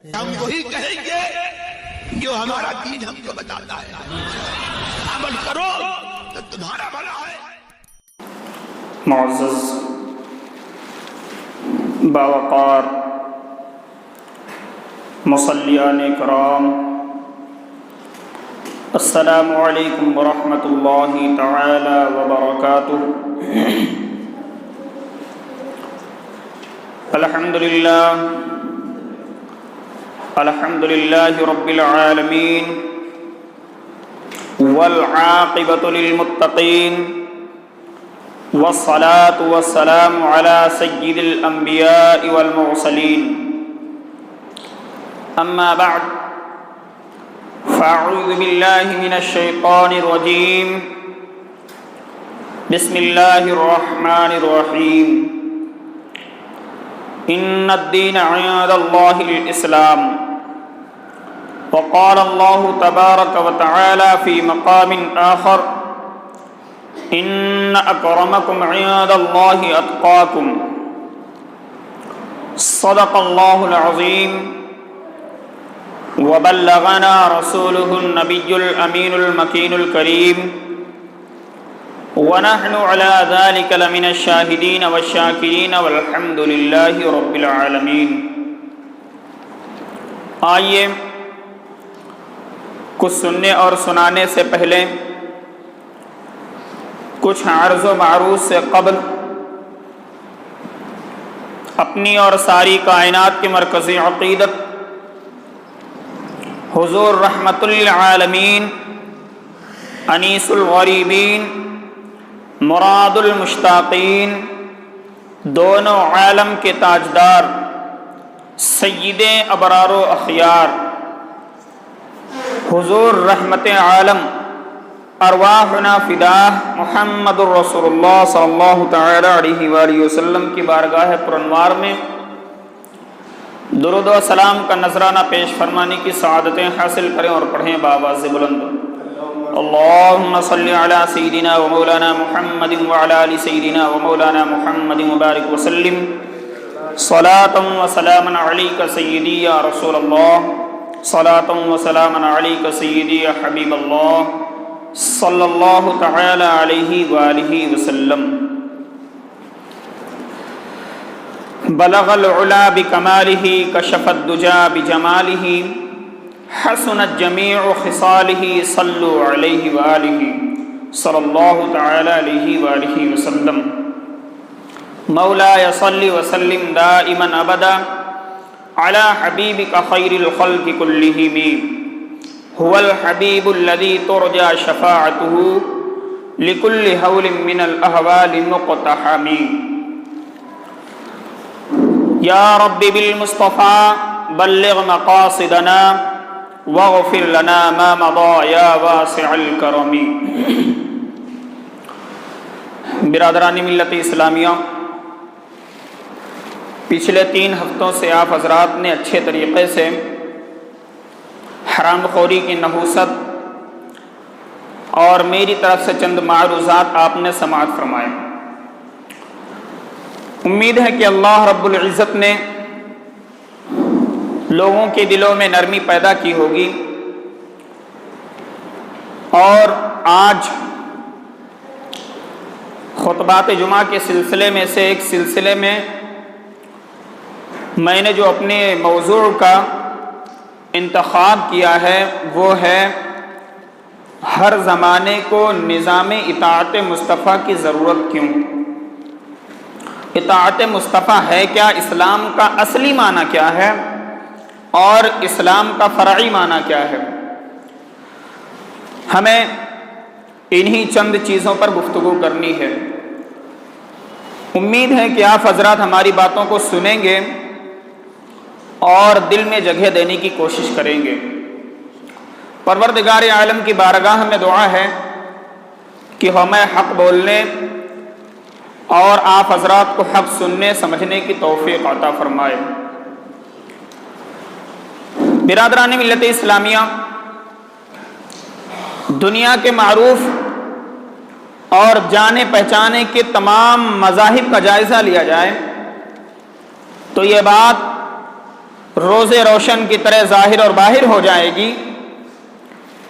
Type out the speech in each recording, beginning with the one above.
ہم وہی کہیں گے جو ہمارا دین ہم کو بتاتا ہے، عمل کرو تو تمہارا بھلا ہے۔ معزز باوقار مصلیان کرام، السلام علیکم ورحمۃ اللہ تعالی وبرکاتہ۔ الحمد للہ رب العالمین، والعاقبۃ للمتقین، والصلاة والسلام على سید الانبیاء والمرسلین، اما بعد فاعوذ باللہ من الشیطان الرجیم، بسم اللہ الرحمن الرحیم، ان الدین عند اللہ الاسلام، وقال اللہ تبارک وتعالی فی مقام آخر، ان اکرمکم عند اللہ اتقاکم، صدق اللہ العظیم، وبلغنا رسولہ النبی الامین المکین الکریم، ونحن على ذلك لمن الشاہدین والشاکرین والحمد للہ رب العالمین۔ آئیے کچھ سننے اور سنانے سے پہلے، کچھ عرض و معروض سے قبل اپنی اور ساری کائنات کے مرکزی عقیدت حضور رحمت للعالمین، انیس الغریبین، مراد المشتاقین، دونوں عالم کے تاجدار، سید ابرار و اخیار، حضور رحمت عالم ارواحنا فداہ محمد الرسول اللہ صلی اللہ تعالی علیہ وآلہ وسلم کی بارگاہ پرانوار میں درود و سلام کا نذرانہ پیش فرمانے کی سعادتیں حاصل کریں اور پڑھیں بآواز بلند، اللہم صلی علی سیدنا و مولانا محمد وعلی آل سیدنا و مولانا محمد مبارک وسلم، صلاۃ و سلاما علیک سیدی یا رسول اللہ، صلاۃ و سلاما علیک سیدی یا حبیب اللہ، صلی اللہ تعالی علیہ وآلہ وسلم۔ بلغ العلا بکمالہ، کشف الدجا بجمالہ، حسنت جمیع خصالہ، صلوا علیہ وآلہ، صلی اللہ تعالی علیہ وآلہ وسلم۔ مولاي صل وسلم دائما ابدا على حبيبك خير الخلق كلهم، هو الحبيب الذي ترجى شفاعته لكل هول من الاهوال مقتحم، يا رب بالمصطفى بلغ مقاصدنا واغفر لنا ما مضى يا واسع الكرم۔ برادران ملت اسلامیہ، پچھلے 3 ہفتوں سے آپ حضرات نے اچھے طریقے سے حرام خوری کی نحوست اور میری طرف سے چند معروضات آپ نے سماعت فرمائے۔ امید ہے کہ اللہ رب العزت نے لوگوں کے دلوں میں نرمی پیدا کی ہوگی، اور آج خطبات جمعہ کے سلسلے میں سے ایک سلسلے میں میں نے جو اپنے موضوع کا انتخاب کیا ہے وہ ہے ہر زمانے کو نظام اطاعت مصطفیٰ کی ضرورت کیوں؟ اطاعت مصطفیٰ ہے کیا؟ اسلام کا اصلی معنی کیا ہے اور اسلام کا فرعی معنی کیا ہے؟ ہمیں انہی چند چیزوں پر گفتگو کرنی ہے۔ امید ہے کہ آپ حضرات ہماری باتوں کو سنیں گے اور دل میں جگہ دینے کی کوشش کریں گے۔ پروردگار عالم کی بارگاہ میں دعا ہے کہ ہمیں حق بولنے اور آپ حضرات کو حق سننے سمجھنے کی توفیق عطا فرمائے۔ برادران ملت اسلامیہ، دنیا کے معروف اور جانے پہچانے کے تمام مذاہب کا جائزہ لیا جائے تو یہ بات روز روشن کی طرح ظاہر اور باہر ہو جائے گی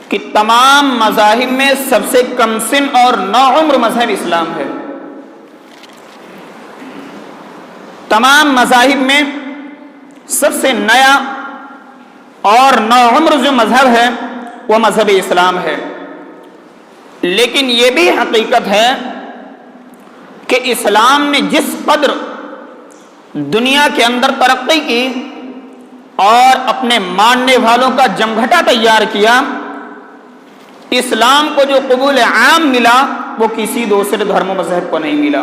کہ تمام مذاہب میں سب سے کم سن اور نوعمر مذہب اسلام ہے۔ تمام مذاہب میں سب سے نیا اور نوعمر جو مذہب ہے وہ مذہب اسلام ہے۔ لیکن یہ بھی حقیقت ہے کہ اسلام نے جس قدر دنیا کے اندر ترقی کی اور اپنے ماننے والوں کا جمگھٹا تیار کیا، اسلام کو جو قبول عام ملا وہ کسی دوسرے دھرم و مذہب کو نہیں ملا۔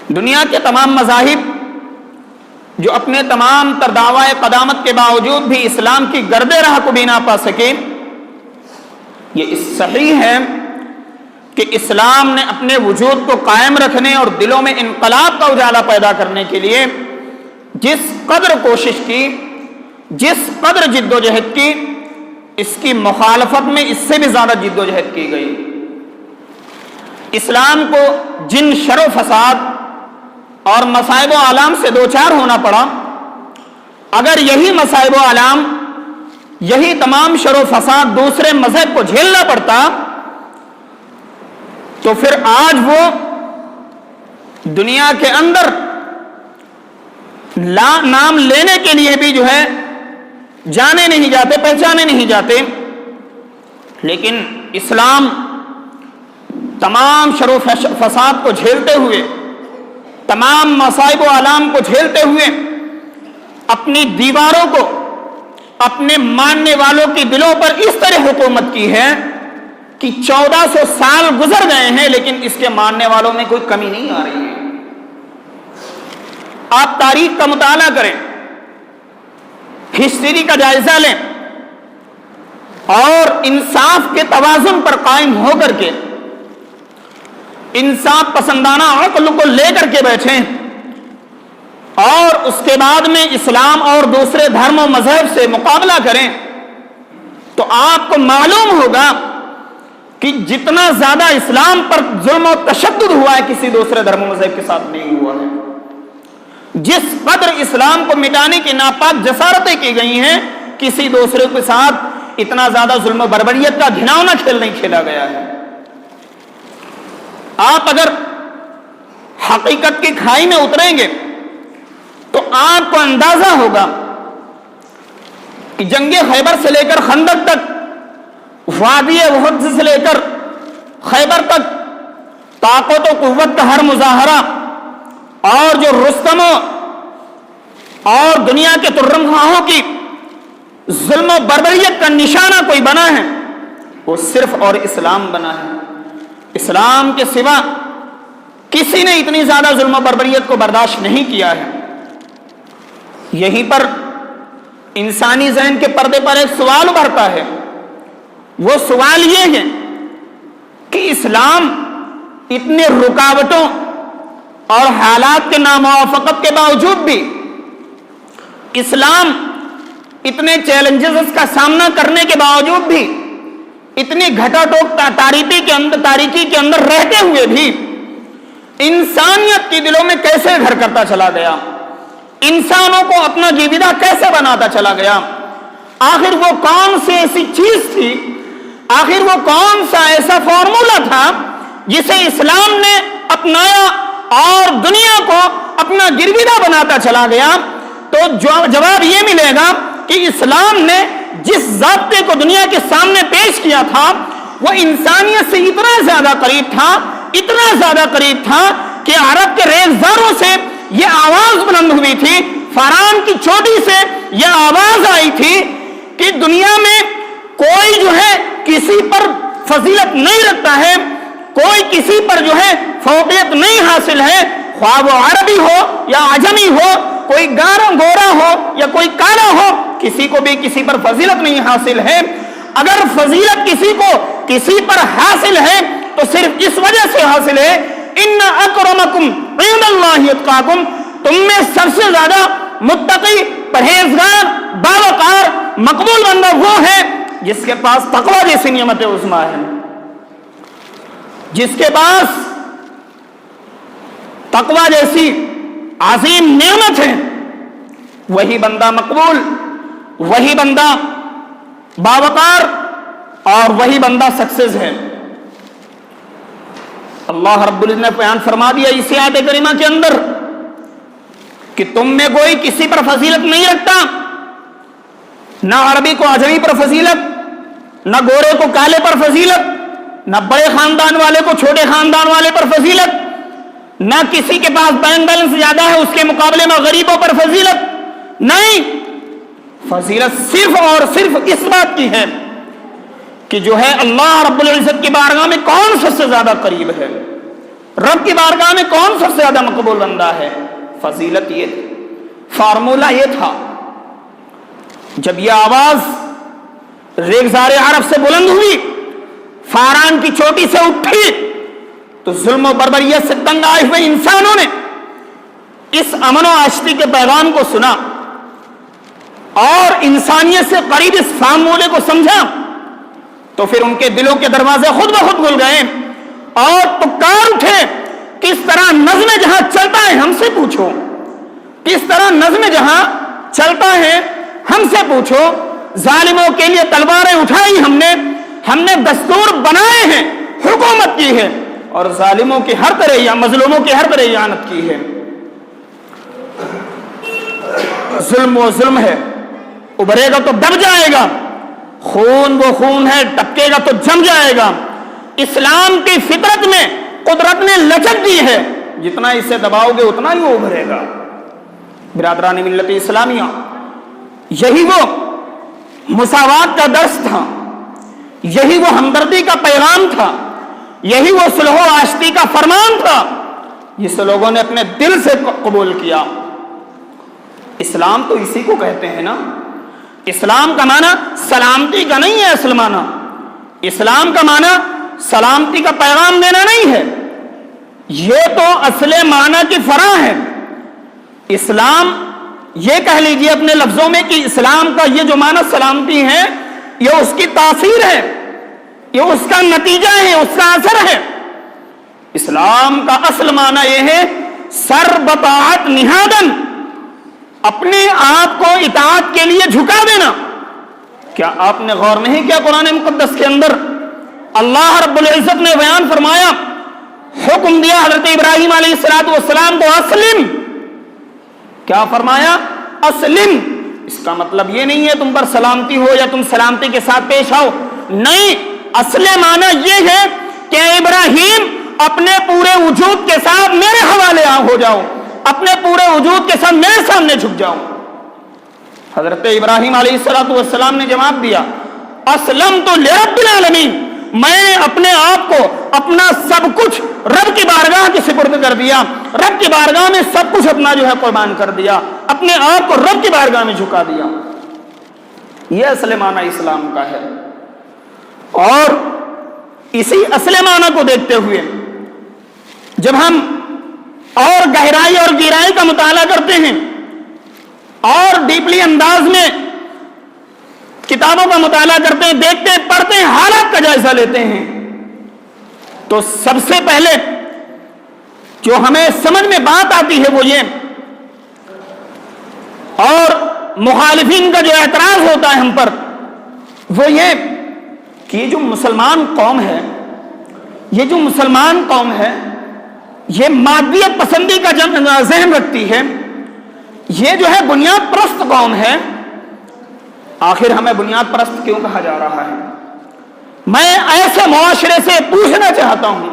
دنیا کے تمام مذاہب جو اپنے تمام تر دعوی قدامت کے باوجود بھی اسلام کی گرد راہ کو بھی نہ پا سکے، یہ صحیح ہے کہ اسلام نے اپنے وجود کو قائم رکھنے اور دلوں میں انقلاب کا اجالا پیدا کرنے کے لیے جس قدر کوشش کی، جس قدر جد و جہد کی، اس کی مخالفت میں اس سے بھی زیادہ جد و جہد کی گئی۔ اسلام کو جن شر و فساد اور مصائب و آلام سے دوچار ہونا پڑا، اگر یہی مصائب و آلام، یہی تمام شر و فساد دوسرے مذہب کو جھیلنا پڑتا تو پھر آج وہ دنیا کے اندر نام لینے کے لیے بھی جو ہے جانے نہیں جاتے، پہچانے نہیں جاتے۔ لیکن اسلام تمام شر و فساد کو جھیلتے ہوئے، تمام مصائب و آلام کو جھیلتے ہوئے اپنی دیواروں کو اپنے ماننے والوں کی دلوں پر اس طرح حکومت کی ہے کہ 1400 سال گزر گئے ہیں لیکن اس کے ماننے والوں میں کوئی کمی نہیں آ رہی ہے۔ آپ تاریخ کا مطالعہ کریں، ہسٹری کا جائزہ لیں اور انصاف کے توازن پر قائم ہو کر کے، انصاف پسندانہ عقل کو لے کر کے بیٹھیں اور اس کے بعد میں اسلام اور دوسرے دھرم و مذہب سے مقابلہ کریں تو آپ کو معلوم ہوگا کہ جتنا زیادہ اسلام پر ظلم و تشدد ہوا ہے کسی دوسرے دھرم و مذہب کے ساتھ نہیں ہوا ہے۔ جس قدر اسلام کو مٹانے کی ناپاک جسارتیں کی گئی ہیں کسی دوسرے کے ساتھ اتنا زیادہ ظلم و بربریت کا گھناؤنا کھیل نہیں کھیلا گیا ہے۔ آپ اگر حقیقت کی کھائی میں اتریں گے تو آپ کو اندازہ ہوگا کہ جنگ خیبر سے لے کر خندق تک، وادی احد سے لے کر خیبر تک طاقت و قوت کا ہر مظاہرہ اور جو رستموں اور دنیا کے ترم خواہوں کی ظلم و بربریت کا نشانہ کوئی بنا ہے وہ صرف اور اسلام بنا ہے۔ اسلام کے سوا کسی نے اتنی زیادہ ظلم و بربریت کو برداشت نہیں کیا ہے۔ یہیں پر انسانی ذہن کے پردے پر ایک سوال ابھرتا ہے، وہ سوال یہ ہے کہ اسلام اتنے رکاوٹوں اور حالات کے ناموافقت کے باوجود بھی، اسلام اتنے چیلنجز کا سامنا کرنے کے باوجود بھی، اتنی گھٹا ٹوک تاریکی کے اندر رہتے ہوئے بھی انسانیت کے دلوں میں کیسے گھر کرتا چلا گیا، انسانوں کو اپنا جیودہ کیسے بناتا چلا گیا۔ آخر وہ کون سی ایسی چیز تھی، آخر وہ کون سا ایسا فارمولا تھا جسے اسلام نے اپنایا اور دنیا کو اپنا گرویدہ بناتا چلا گیا؟ تو جواب یہ ملے گا کہ اسلام نے جس ضابطے کو دنیا کے سامنے پیش کیا تھا وہ انسانیت سے اتنا زیادہ قریب تھا، اتنا زیادہ قریب تھا کہ عرب کے ریزداروں سے یہ آواز بلند ہوئی تھی، فاران کی چوٹی سے یہ آواز آئی تھی کہ دنیا میں کوئی جو ہے کسی پر فضیلت نہیں رکھتا ہے، کوئی کسی پر جو ہے فوقیت نہیں حاصل ہے، خواہ وہ عربی ہو یا عجمی ہو، کوئی گورا ہو یا کوئی کالا ہو، کسی کو بھی کسی پر فضیلت نہیں حاصل ہے۔ اگر فضیلت کسی کو کسی پر حاصل ہے تو صرف اس وجہ سے حاصل ہے ان اکرمکم عند اللہ اتقاکم، تم میں سب سے زیادہ متقی، پرہیزگار، باوقار، مقبول بندہ وہ ہے جس کے پاس تقوی جیسی نعمت عظمیٰ ہے، جس کے پاس تقوی جیسی عظیم نعمت ہے، وہی بندہ مقبول، وہی بندہ باوقار اور وہی بندہ سکسیس ہے۔ اللہ رب العزت نے بیان فرما دیا اسی آیت کریمہ کے اندر کہ تم میں کوئی کسی پر فضیلت نہیں رکھتا، نہ عربی کو عجمی پر فضیلت، نہ گورے کو کالے پر فضیلت، نہ بڑے خاندان والے کو چھوٹے خاندان والے پر فضیلت، نہ کسی کے پاس بینک بیلنس زیادہ ہے اس کے مقابلے میں غریبوں پر فضیلت، نہیں، فضیلت صرف اور صرف اس بات کی ہے کہ جو ہے اللہ رب العزت کی بارگاہ میں کون سب سے زیادہ قریب ہے، رب کی بارگاہ میں کون سب سے زیادہ مقبول بندہ ہے۔ فضیلت یہ تھی، فارمولہ یہ تھا۔ جب یہ آواز ریگزار عرب سے بلند ہوئی، فاران کی چوٹی سے اٹھی، تو ظلم و بربریت سے تنگ آئے ہوئے انسانوں نے اس امن و آشتی کے پیغام کو سنا اور انسانیت سے قریب اس فارمولے کو سمجھا، تو پھر ان کے دلوں کے دروازے خود بخود کھل گئے اور پکار اٹھے، کس طرح نظم جہاں چلتا ہے ہم سے پوچھو، کس طرح نظم جہاں چلتا ہے ہم سے پوچھو۔ ظالموں کے لیے تلواریں اٹھائی ہم نے دستور بنائے ہیں، حکومت کی ہے اور ظالموں کی ہر طرح یا مظلوموں کی ہر طرح اعانت کی ہے۔ ظلم وہ ظلم ہے، ابھرے گا تو دب جائے گا، خون وہ خون ہے، ٹپکے گا تو جم جائے گا۔ اسلام کی فطرت میں قدرت نے لچک دی ہے، جتنا اسے دباؤ گے اتنا ہی وہ ابھرے گا۔ برادران ملت اسلامیہ، یہی وہ مساوات کا درس تھا، یہی وہ ہمدردی کا پیغام تھا، یہی وہ صلح و آشتی کا فرمان تھا جس لوگوں نے اپنے دل سے قبول کیا۔ اسلام تو اسی کو کہتے ہیں نا۔ اسلام کا معنی سلامتی کا نہیں ہے، اصل معنی اسلام کا معنی سلامتی کا پیغام دینا نہیں ہے، یہ تو اصل معنی کی فرع ہے۔ اسلام یہ کہہ لیجئے اپنے لفظوں میں کہ اسلام کا یہ جو معنی سلامتی ہے، یہ اس کی تاثیر ہے، یہ اس کا نتیجہ ہے، اس کا اثر ہے۔ اسلام کا اصل معنی یہ ہے سر بطاعت نہادن، اپنے آپ کو اطاعت کے لیے جھکا دینا۔ کیا آپ نے غور نہیں کیا قرآن مقدس کے اندر اللہ رب العزت نے بیان فرمایا، حکم دیا حضرت ابراہیم علیہ السلام کو اسلم، کیا فرمایا؟ اسلم۔ اس کا مطلب یہ نہیں ہے تم پر سلامتی ہو یا تم سلامتی کے ساتھ پیش آؤ، نہیں، اصل معنی یہ ہے کہ ابراہیم اپنے پورے وجود کے ساتھ میرے حوالے ہو جاؤ، اپنے پورے وجود کے ساتھ میرے سامنے جھک جاؤ۔ حضرت ابراہیم علیہ السلام نے جواب دیا، اسلمت لرب العالمین، میں نے اپنے آپ کو، اپنا سب کچھ رب کی بارگاہ کے سپرد کر دیا، رب کی بارگاہ میں سب کچھ اپنا جو ہے قربان کر دیا، اپنے آپ کو رب کی بارگاہ میں جھکا دیا۔ یہ اصل معنی اسلام کا ہے۔ اور اسی اصل معنی کو دیکھتے ہوئے جب ہم اور گہرائی اور گہرائی کا مطالعہ کرتے ہیں اور ڈیپلی انداز میں کتابوں کا مطالعہ کرتے ہیں، دیکھتے ہیں، پڑھتے ہیں، حالات کا جائزہ لیتے ہیں، تو سب سے پہلے جو ہمیں سمجھ میں بات آتی ہے وہ یہ، اور مخالفین کا جو اعتراض ہوتا ہے ہم پر وہ یہ کہ یہ جو مسلمان قوم ہے، یہ جو مسلمان قوم ہے یہ مادیت پسندی کا ذہن رکھتی ہے، یہ جو ہے بنیاد پرست قوم ہے۔ آخر ہمیں بنیاد پرست کیوں کہا جا رہا ہے؟ میں ایسے معاشرے سے پوچھنا چاہتا ہوں،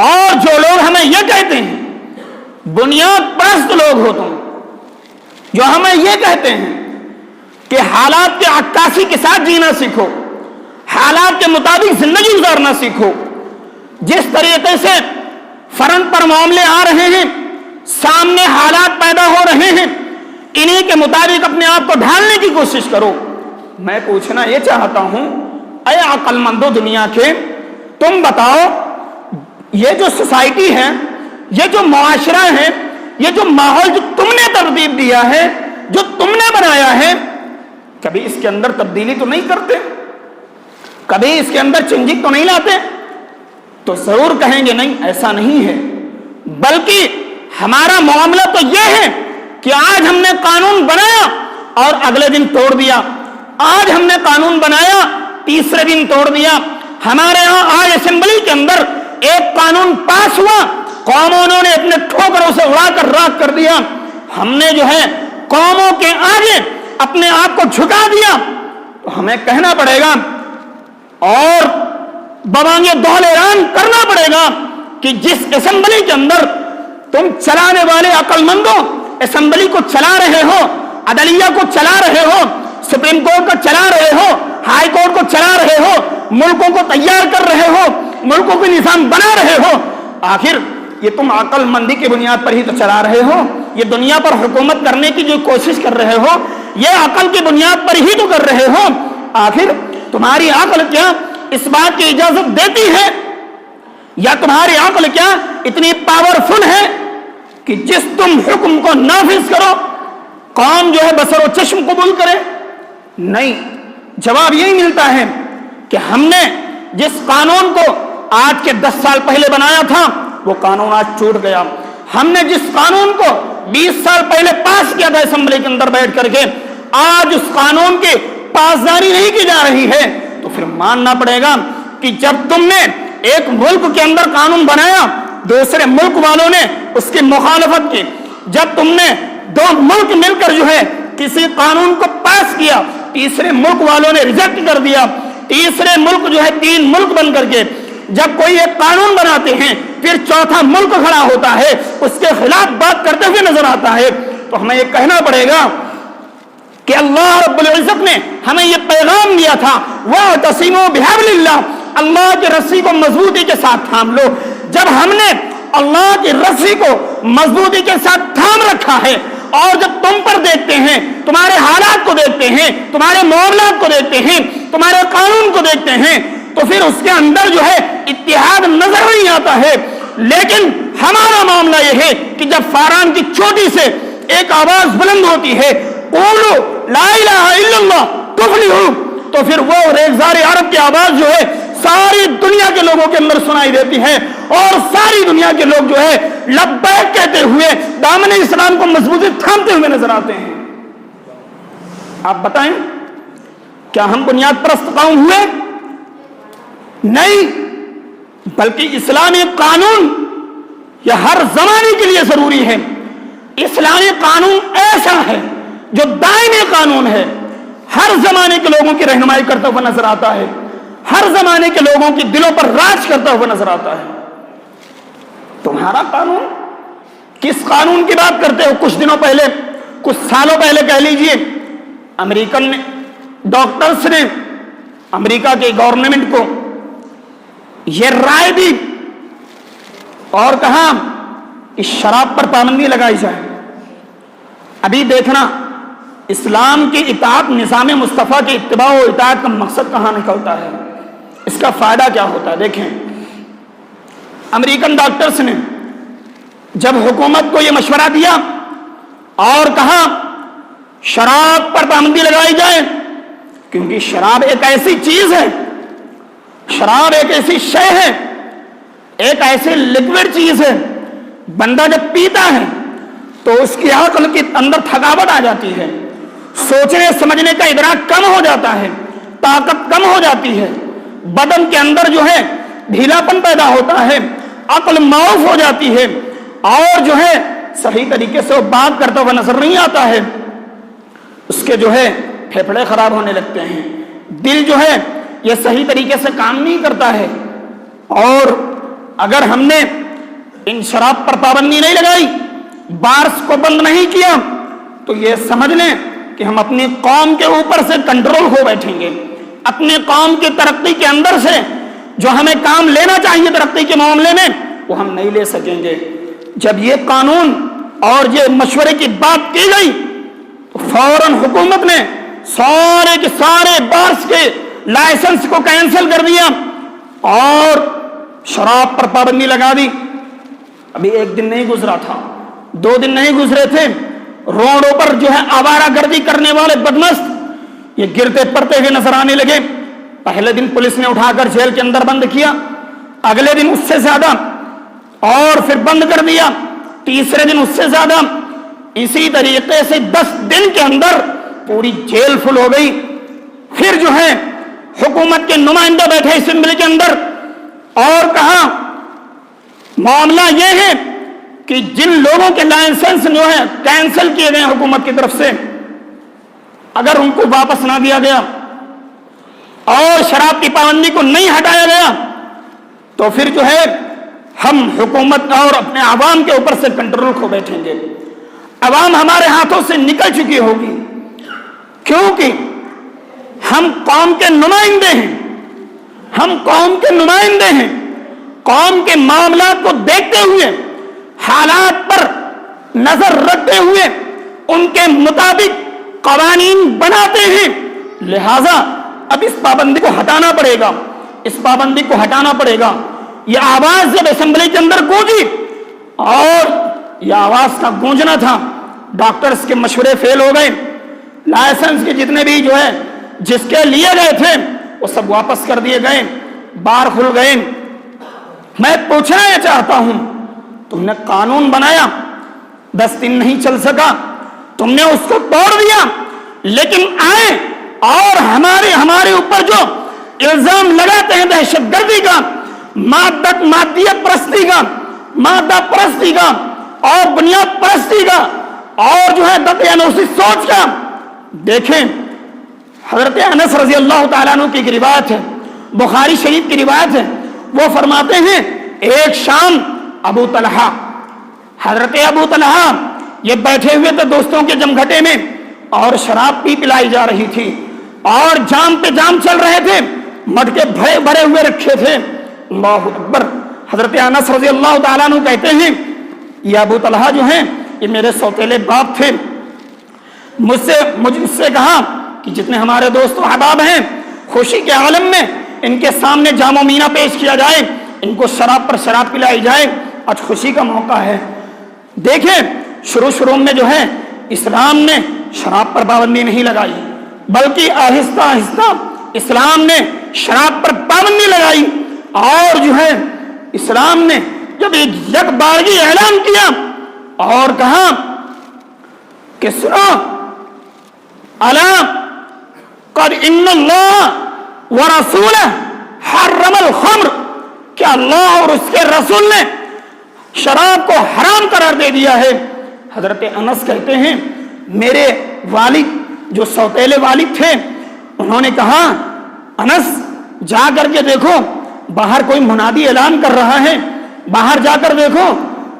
اور جو لوگ ہمیں یہ کہتے ہیں بنیاد پرست لوگ ہو تم، جو ہمیں یہ کہتے ہیں کہ حالات کے عکاسی کے ساتھ جینا سیکھو، حالات کے مطابق زندگی گزارنا سیکھو، جس طریقے سے فرنٹ پر معاملے آ رہے ہیں، سامنے حالات پیدا ہو رہے ہیں، انہی کے مطابق اپنے آپ کو ڈھالنے کی کوشش کرو۔ میں پوچھنا یہ چاہتا ہوں، اے عقل مندو دنیا کے، تم بتاؤ یہ جو سوسائٹی ہے، یہ جو معاشرہ ہے، یہ جو ماحول جو تم نے ترتیب دیا ہے، جو تم نے بنایا ہے، کبھی اس کے اندر تبدیلی تو نہیں کرتے؟ کبھی اس کے اندر چینجنگ تو نہیں لاتے؟ تو ضرور کہیں گے نہیں، ایسا نہیں ہے، بلکہ ہمارا معاملہ تو یہ ہے کہ آج ہم نے قانون بنایا اور اگلے دن توڑ دیا، آج ہم نے قانون بنایا تیسرے دن توڑ دیا۔ ہمارے ہاں آج اسمبلی کے اندر ایک قانون پاس ہوا، قوموں نے اپنے ٹھوکروں سے اڑا کر راکھ کر دیا۔ ہم نے جو ہے قوموں کے آگے اپنے آپ کو جھکا دیا، تو ہمیں کہنا پڑے گا اور بوانگِ دول اعلان کرنا پڑے گا کہ جس اسمبلی کے اندر تم چلانے والے عقل مندوں اسمبلی کو چلا رہے ہو، عدلیہ کو چلا رہے ہو، سپریم کورٹ کو چلا رہے ہو، ہائی کورٹ کو چلا رہے ہو، ملکوں کو تیار کر رہے ہو، ملکوں کے نظام بنا رہے ہو، آخر یہ تم عقل مندی کی بنیاد پر ہی تو چلا رہے ہو؟ یہ دنیا پر حکومت کرنے کی جو کوشش کر رہے ہو یہ عقل کی بنیاد پر ہی تو کر رہے ہو۔ آخر تمہاری عقل کیا اس بات کی اجازت دیتی ہے، یا تمہاری عقل کیا اتنی پاورفل ہے کہ جس تم حکم کو نافذ کرو قوم جو ہے بصر و چشم قبول کرے؟ نہیں، جواب یہی ملتا ہے کہ ہم نے جس قانون کو آج کے 10 سال پہلے بنایا تھا وہ قانون آج ٹوٹ گیا۔ ہم نے جس قانون کو 20 سال پہلے پاس کیا تھا اسمبلی کے اندر بیٹھ کر کے، آج اس قانون کی پاسداری نہیں کی جا رہی ہے، تو پھر ماننا پڑے گا کہ جب تم نے ایک ملک کے اندر قانون بنایا دوسرے ملک والوں نے اس کی مخالفت کی، جب تم نے دو ملک مل کر جو ہے کسی قانون کو پاس کیا تیسرے ملک والوں نے ریجیکٹ کر دیا، تیسرے ملک جو ہے 3 ملک بن کر کے جب کوئی ایک قانون بناتے ہیں پھر چوتھا ملک کھڑا ہوتا ہے اس کے خلاف بات کرتے ہوئے نظر آتا ہے، تو ہمیں یہ کہنا پڑے گا کہ اللہ رب العزت نے ہمیں یہ پیغام دیا تھا وَاعْتَصِمُوا بِحَبْلِ اللَّهِ، اللہ کی رسی کو مضبوطی کے ساتھ تھام لو۔ جب ہم نے اللہ کی رسی کو مضبوطی کے ساتھ تھام رکھا ہے اور جب تم پر دیکھتے ہیں، تمہارے حالات کو دیکھتے ہیں، تمہارے معاملات کو دیکھتے ہیں، تمہارے قانون کو دیکھتے ہیں، تو پھر اس کے اندر جو ہے اتحاد نظر نہیں آتا ہے۔ لیکن ہمارا معاملہ یہ ہے کہ جب فاران کی چوٹی سے ایک آواز بلند ہوتی ہے قولوا لا الہ الا اللہ تفلحوا، تو پھر وہ ریگزار عرب کی آواز جو ہے ساری دنیا کے لوگوں کے اندر سنائی دیتی ہے اور ساری دنیا کے لوگ جو ہے لبیک کہتے ہوئے دامن اسلام کو مضبوطی تھامتے ہوئے نظر آتے ہیں۔ آپ بتائیں کیا ہم بنیاد پرست قوم ہوئے؟ نہیں، بلکہ اسلامی قانون یہ ہر زمانے کے لیے ضروری ہے۔ اسلامی قانون ایسا ہے جو دائمی قانون ہے، ہر زمانے کے لوگوں کی رہنمائی کرتا ہوا نظر آتا ہے، ہر زمانے کے لوگوں کی دلوں پر راج کرتا ہوا نظر آتا ہے۔ تمہارا قانون، کس قانون کی بات کرتے ہو؟ کچھ دنوں پہلے، کچھ سالوں پہلے کہہ لیجئے، امریکن نے، ڈاکٹرز نے امریکہ کے گورنمنٹ کو یہ رائے دی اور کہا کہ شراب پر پابندی لگائی جائے۔ ابھی دیکھنا اسلام کی اطاعت، نظام مصطفیٰ کی اتباع و اطاعت کا مقصد کہاں نکلتا ہے، اس کا فائدہ کیا ہوتا ہے؟ دیکھیں، امریکن ڈاکٹرز نے جب حکومت کو یہ مشورہ دیا اور کہا شراب پر پابندی لگائی جائے، کیونکہ شراب ایک ایسی چیز ہے، شراب ایک ایسی شے ہے، ایک ایسی لیکوڈ چیز ہے، بندہ جب پیتا ہے تو اس کی عقل کے اندر تھکاوٹ آ جاتی ہے، سوچنے سمجھنے کا ادراک کم ہو جاتا ہے، طاقت کم ہو جاتی ہے، بدن کے اندر جو ہے ڈھیلا پن پیدا ہوتا ہے، عقل معاف ہو جاتی ہے، اور جو ہے صحیح طریقے سے وہ بات کرتا ہوا نظر نہیں آتا ہے، اس کے جو ہے پھیپھڑے خراب ہونے لگتے ہیں، دل جو ہے یہ صحیح طریقے سے کام نہیں کرتا ہے۔ اور اگر ہم نے ان شراب پر پابندی نہیں لگائی، بارس کو بند نہیں کیا، تو یہ سمجھ لیں کہ ہم اپنی قوم کے اوپر سے کنٹرول ہو بیٹھیں گے، اپنی قوم کی ترقی کے اندر سے جو ہمیں کام لینا چاہیے ترقی کے معاملے میں وہ ہم نہیں لے سکیں گے۔ جب یہ قانون اور یہ مشورے کی بات کی گئی تو فوراً حکومت نے سارے کے سارے بارس کے لائسنس کو کینسل کر دیا اور شراب پر پابندی لگا دی۔ ابھی 1 دن نہیں گزرا تھا، 2 دن نہیں گزرے تھے، روڈوں پر جو ہے آوارہ گردی کرنے والے بدمست یہ گرتے پڑتے ہوئے نظر آنے لگے۔ پہلے دن پولیس نے اٹھا کر جیل کے اندر بند کیا، اگلے دن اس سے زیادہ، اور پھر بند کر دیا، تیسرے دن اس سے زیادہ، اسی طریقے سے 10 دن کے اندر پوری جیل فل ہو گئی. پھر جو ہے حکومت کے نمائندے بیٹھے اسمبلی کے اندر اور کہا معاملہ یہ ہے کہ جن لوگوں کے لائسنس جو ہے کینسل کیے گئے حکومت کی طرف سے، اگر ان کو واپس نہ دیا گیا اور شراب کی پابندی کو نہیں ہٹایا گیا تو پھر جو ہے ہم حکومت اور اپنے عوام کے اوپر سے کنٹرول کھو بیٹھیں گے. عوام ہمارے ہاتھوں سے نکل چکی ہوگی، کیونکہ ہم قوم کے نمائندے ہیں. ہم قوم کے نمائندے ہیں. قوم کے معاملات کو دیکھتے ہوئے، حالات پر نظر رکھتے ہوئے ان کے مطابق قوانین بناتے ہیں. لہذا اب اس پابندی کو ہٹانا پڑے گا. اس پابندی کو ہٹانا پڑے گا. یہ آواز جب اسمبلی کے اندر گونجی، اور یہ آواز کا گونجنا تھا، ڈاکٹرز کے مشورے فیل ہو گئے. لائسنس کے جتنے بھی جو ہے جس کے لیے گئے تھے وہ سب واپس کر دیے گئے، بار کھل گئے. میں پوچھنا یہ چاہتا ہوں، تم نے قانون بنایا، 10 دن نہیں چل سکا، تم نے اس کو توڑ دیا، لیکن آئے اور ہمارے اوپر جو الزام لگاتے ہیں دہشت گردی کا، مادیت پرستی کا، مادہ پرستی کا اور بنیاد پرستی کا اور جو ہے دقیانوسی سوچ کا. دیکھیں حضرت انس رضی اللہ تعالیٰ عنہ کی ایک روایت ہے، بخاری شریف کی روایت ہے. وہ فرماتے ہیں ایک شام ابو طلحہ، حضرت ابو طلحہ یہ بیٹھے ہوئے تھے دوستوں کے جمگھٹے میں اور شراب پلائی جا رہی تھی اور جام پہ جام چل رہے تھے، مٹکے بھرے ہوئے رکھے تھے. اللہ اکبر. حضرت انس رضی اللہ تعالیٰ عنہ کہتے ہیں یہ ابو طلحہ جو ہیں یہ میرے سوتیلے باپ تھے. مجھ سے کہا کہ جتنے ہمارے دوست و احباب ہیں خوشی کے عالم میں ان کے سامنے جام و مینا پیش کیا جائے، ان کو شراب پر شراب پلائی جائے، آج خوشی کا موقع ہے. دیکھیں شروع میں جو ہے اسلام نے شراب پر پابندی نہیں لگائی، بلکہ آہستہ آہستہ اسلام نے شراب پر پابندی لگائی. اور جو ہے اسلام نے جب ایک یک بارگی اعلان کیا اور کہا کہ سنو الا قد ان اللہ ورسولہ حرم الخمر، کہ اللہ اور اس کے رسول نے شراب کو حرام قرار دے دیا ہے. حضرت انس کہتے ہیں میرے والد جو سوتیلے والد تھے انہوں نے کہا انس جا کر کے دیکھو باہر کوئی منادی اعلان کر رہا ہے، باہر جا کر دیکھو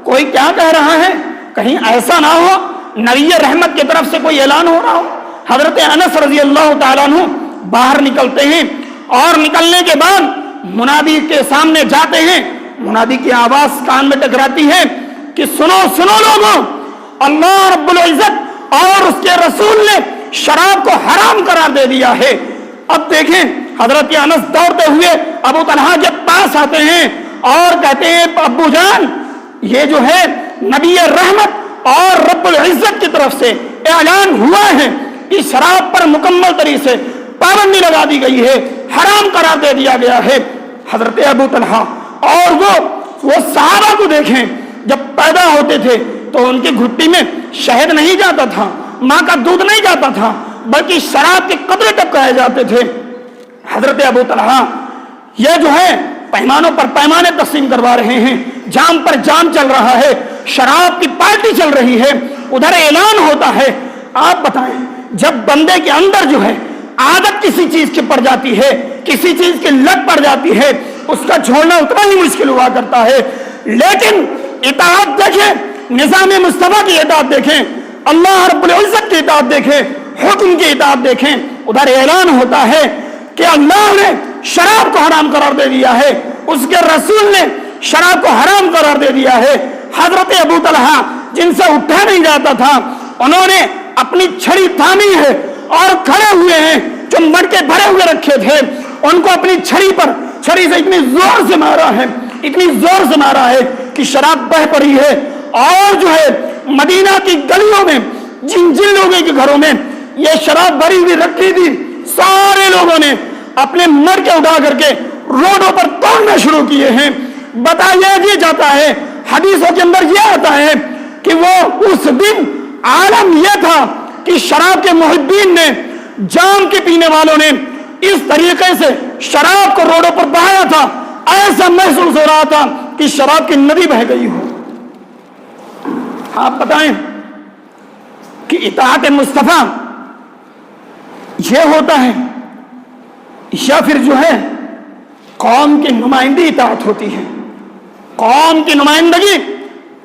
کوئی کیا کہہ رہا ہے، کہیں ایسا نہ ہو نبی رحمت کی طرف سے کوئی اعلان ہو رہا ہو. حضرت انس رضی اللہ تعالیٰ عنہ باہر نکلتے ہیں اور نکلنے کے بعد منادی کے سامنے جاتے ہیں. منادی کی آواز کان میں ٹکراتی ہے کہ سنو سنو لوگوں، اللہ رب العزت اور اس کے رسول نے شراب کو حرام قرار دے دیا ہے. اب دیکھیں حضرت انس دوڑتے ہوئے ابو طلحہ کے پاس آتے ہیں اور کہتے ہیں ابو جان یہ جو ہے نبی رحمت اور رب العزت کی طرف سے اعلان ہوا ہے کہ شراب پر مکمل طریقے سے پابندی لگا دی گئی ہے، حرام قرار دے دیا گیا ہے. حضرت ابو طلحہ اور وہ صحابہ کو دیکھیں، جب پیدا ہوتے تھے تو ان کی گھٹی میں شہد نہیں جاتا تھا، ماں کا دودھ نہیں جاتا تھا، بلکہ شراب کے قطرے ٹپکائے جاتے تھے. حضرت ابو طلحہ یہ جو ہے پیمانوں پر پیمانے تقسیم کروا رہے ہیں، جام پر جام چل رہا ہے، شراب کی پارٹی چل رہی ہے، ادھر اعلان ہوتا ہے. آپ بتائیں جب بندے کے اندر جو ہے عادت کسی چیز کی پڑ جاتی ہے، کسی چیز کی لت پڑ جاتی ہے، اس کا چھوڑنا اتنا ہی مشکل ہوا کرتا ہے. لیکن اطاعت دیکھیں، نظام مصطفیٰ کی اطاعت دیکھیں، اللہ رب العزت کی اطاعت دیکھیں، حکم کی اطاعت دیکھیں. ادھر اعلان ہوتا ہے کہ اللہ نے شراب کو حرام قرار دے دیا ہے، اس کے رسول نے شراب کو حرام قرار دے دیا ہے. حضرت ابو طلحہ جن سے اٹھا نہیں جاتا تھا انہوں نے اپنی چھڑی تھامی ہے اور کھڑے ہوئے ہیں، جو مٹکے بھرے ہوئے رکھے تھے ان کو اپنی چھڑی سے اتنی زور سے مارا ہے، اتنی زور سے مارا ہے کہ شراب بہہ پڑی ہے. اور جو ہے مدینہ کی گلیوں میں جن لوگوں کے گھروں میں یہ شراب بھری ہوئی رکھی تھی سارے لوگوں نے اپنے مٹکے اٹھا کر کے روڈوں پر توڑنا شروع کیے ہیں. بتایا یہ جاتا ہے، حدیثوں کے اندر یہ آتا ہے کہ وہ اس دن عالم یہ تھا کہ شراب کے محبین نے، جام کے پینے والوں نے اس طریقے سے شراب کو روڈوں پر بہایا تھا، ایسا محسوس ہو رہا تھا کہ شراب کی ندی بہہ گئی ہو۔ آپ بتائیں کہ اطاعت مصطفیٰ یہ ہوتا ہے یا پھر جو ہے قوم کی نمائندگی اطاعت ہوتی ہے؟ قوم کی نمائندگی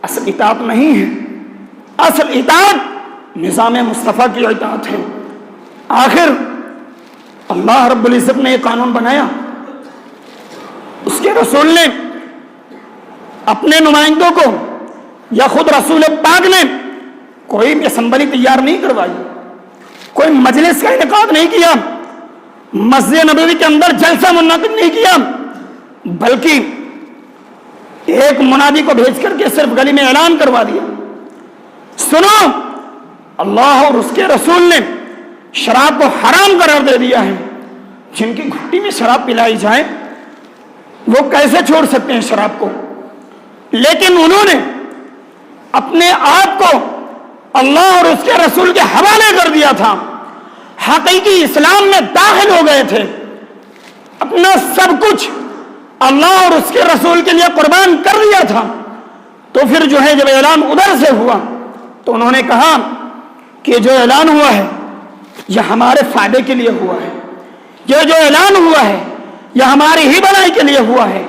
اصل اطاعت نہیں ہے، اصل اطاعت نظام مصطفیٰ کی اطاعت ہے۔ آخر اللہ رب العزت نے یہ قانون بنایا، اس کے رسول نے اپنے نمائندوں کو یا خود رسول پاک نے کوئی بھی اسمبلی تیار نہیں کروائی، کوئی مجلس کا انعقاد نہیں کیا، مسجد نبوی کے اندر جلسہ منعقد نہیں کیا، بلکہ ایک منادی کو بھیج کر کے صرف گلی میں اعلان کروا دیا، سنو اللہ اور اس کے رسول نے شراب کو حرام قرار دے دیا ہے۔ جن کی گھٹی میں شراب پلائی جائے وہ کیسے چھوڑ سکتے ہیں شراب کو؟ لیکن انہوں نے اپنے آپ کو اللہ اور اس کے رسول کے حوالے کر دیا تھا، حقیقی اسلام میں داخل ہو گئے تھے، اپنا سب کچھ اللہ اور اس کے رسول کے لیے قربان کر دیا تھا۔ تو پھر جو ہے جب اعلان ادھر سے ہوا تو انہوں نے کہا کہ جو اعلان ہوا ہے یہ ہمارے فائدے کے لیے ہوا ہے، یہ جو اعلان ہوا ہے یہ ہماری ہی بھلائی کے لیے ہوا ہے،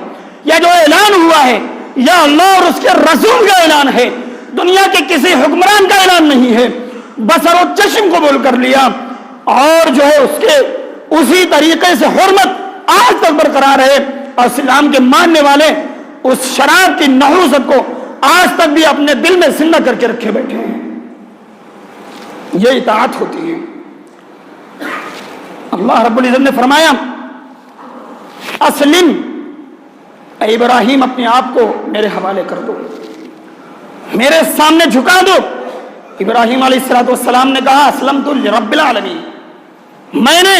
یہ جو اعلان ہوا ہے یہ اللہ اور اس کے رسول کا اعلان ہے، دنیا کے کسی حکمران کا اعلان نہیں ہے۔ بصر و چشم قبول کر لیا اور جو ہے اس کے اسی طریقے سے حرمت آج تک برقرار ہے، اور اسلام کے ماننے والے اس شراب کی نحوست کو آج تک بھی اپنے دل میں زندہ کر کے رکھے بیٹھے ہیں۔ یہ اطاعت ہوتی ہے۔ اللہ رب العزت نے فرمایا اسلم، اے ابراہیم اپنے آپ کو میرے حوالے کر دو، میرے سامنے جھکا دو۔ ابراہیم علیہ السلام نے کہا اسلمت لرب العالمین، میں نے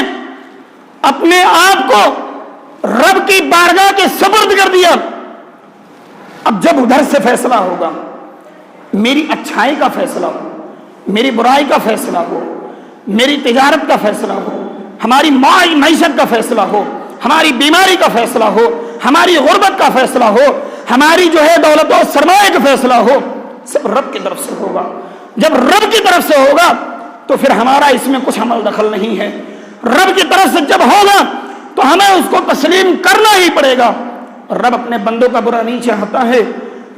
اپنے آپ کو رب کی بارگاہ کے سپرد کر دیا۔ اب جب ادھر سے فیصلہ ہوگا، میری اچھائی کا فیصلہ ہو، میری برائی کا فیصلہ ہو، میری تجارت کا فیصلہ ہو، ہماری معیشت کا فیصلہ ہو، ہماری بیماری کا فیصلہ ہو، ہماری غربت کا فیصلہ ہو، ہماری جو ہے دولت و سرمایہ کا فیصلہ ہو، سب رب کی طرف سے ہوگا۔ جب رب کی طرف سے ہوگا تو پھر ہمارا اس میں کچھ عمل دخل نہیں ہے۔ رب کی طرف سے جب ہوگا تو ہمیں اس کو تسلیم کرنا ہی پڑے گا۔ رب اپنے بندوں کا برا نہیں چاہتا ہے،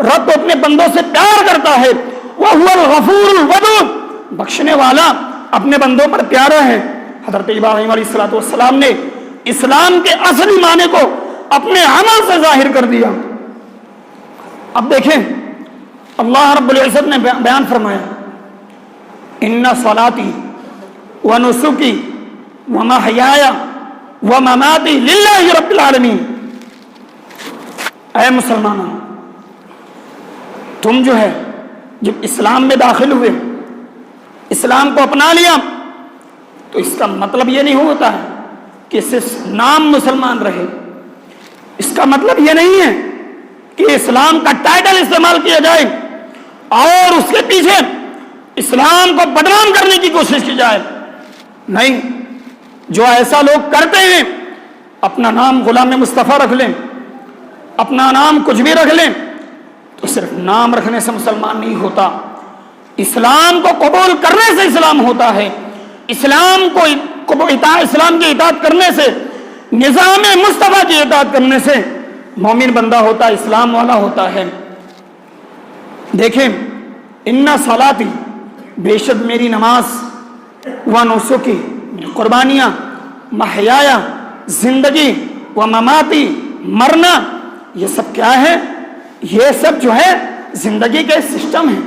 رب تو اپنے بندوں سے پیار کرتا ہے۔ وَهُوَ الْغَفُورُ الْوَدُودُ، بخشنے والا اپنے بندوں پر پیارا ہے۔ حضرت ابراہیم علیہ السلام نے اسلام کے اصلی معنی کو اپنے عمل سے ظاہر کر دیا۔ اب دیکھیں اللہ رب العزت نے بیان فرمایا ان صلاتی ونسکی ومحیای ومماتی للہ رب العالمین۔ اے مسلمانوں، تم جو ہے جب اسلام میں داخل ہوئے، اسلام کو اپنا لیا، تو اس کا مطلب یہ نہیں ہوتا ہے کہ صرف نام مسلمان رہے۔ اس کا مطلب یہ نہیں ہے کہ اسلام کا ٹائٹل استعمال کیا جائے اور اس کے پیچھے اسلام کو بدنام کرنے کی کوشش کی جائے۔ نہیں، جو ایسا لوگ کرتے ہیں، اپنا نام غلام مصطفیٰ رکھ لیں، اپنا نام کچھ بھی رکھ لیں، تو صرف نام رکھنے سے مسلمان نہیں ہوتا۔ اسلام کو قبول کرنے سے اسلام ہوتا ہے۔ اسلام کو اسلام کی اطاعت کرنے سے، نظام مصطفیٰ کی اطاعت کرنے سے مومن بندہ ہوتا ہے، اسلام والا ہوتا ہے۔ دیکھیں ان صلاتی، بے شک میری نماز، و نسکی، قربانیاں، محیایا، زندگی، و مماتی، مرنا، یہ سب کیا ہے؟ یہ سب جو ہے زندگی کا ایک سسٹم ہے،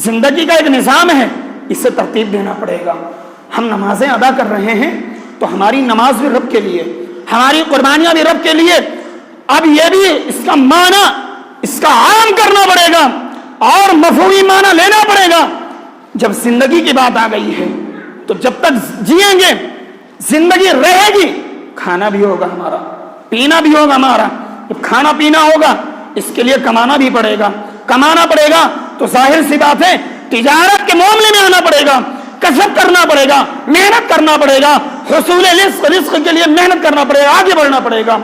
زندگی کا ایک نظام ہے، اسے ترتیب دینا پڑے گا۔ ہم نمازیں ادا کر رہے ہیں تو ہماری نماز بھی رب کے لیے، ہماری قربانیاں بھی رب کے لیے۔ اب یہ بھی اس کا معنی، اس کا عام کرنا پڑے گا اور مفہومی معنی لینا پڑے گا۔ جب زندگی کی بات آ گئی ہے تو جب تک جیئیں گے، زندگی رہے گی، کھانا بھی ہوگا ہمارا، پینا بھی ہوگا ہمارا۔ جب کھانا پینا ہوگا، اس کے لیے کمانا بھی پڑے گا۔ کمانا پڑے گا تو ظاہر سی بات ہے تجارت کے معاملے میں آنا پڑے گا، کسب کرنا پڑے گا، محنت کرنا پڑے گا، حصول رزق کے لیے محنت کرنا پڑے گا، آگے بڑھنا پڑے گا۔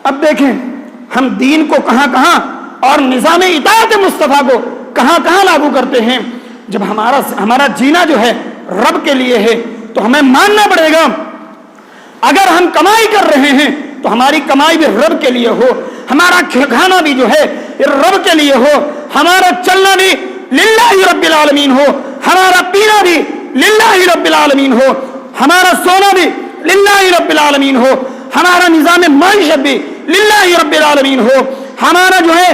اب دیکھیں ہم دین کو کہاں کہاں اور نظام اطاعت مصطفیٰ کو کہاں کہاں لاگو کرتے ہیں۔ جب ہمارا جینا جو ہے رب کے لیے ہے تو ہمیں ماننا پڑے گا، اگر ہم کمائی کر رہے ہیں تو ہماری کمائی بھی رب کے لیے ہو، ہمارا کھانا بھی جو ہے رب کے لیے ہو، ہمارا چلنا بھی للہ رب العالمین ہو، ہمارا پینا بھی للہ رب العالمین ہو، ہمارا سونا بھی للہ رب العالمین ہو، ہمارا نظام معیشت بھی للہ رب العالمین ہو، ہمارا جو ہے